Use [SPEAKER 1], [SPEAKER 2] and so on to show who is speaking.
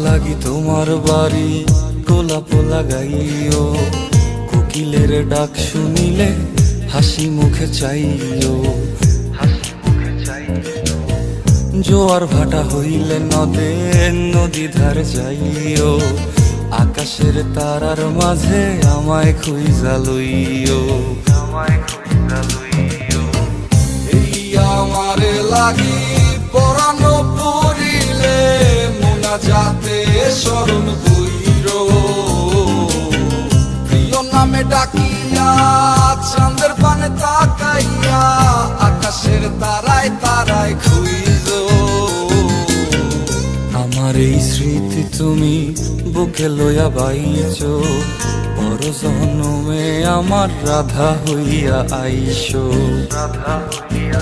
[SPEAKER 1] লাগি তোমার বাড়ি গোলাপ লাগাইও, কোকিলের ডাক শুনিলে হাসি মুখে চাইও, জোয়ার ভাটা হইলে নদে নদী ধারে যাইও, আকাশের তারার মাঝে আমায় খুঁজা লইও, এই আমারে লাগি পরানো পড়িলে মোনাজাতে স্মরণ কইরো, প্রিয় নামে ডাকিয়া চাঁদের পানে তাকাইয়া আকাশের তারায় তারায় খুঁজো। আমার এই স্মৃতি তুমি বুকে লইয়া বাইছো, পর জন্মে আমার রাধা হইয়া আইসো, রাধা হইয়া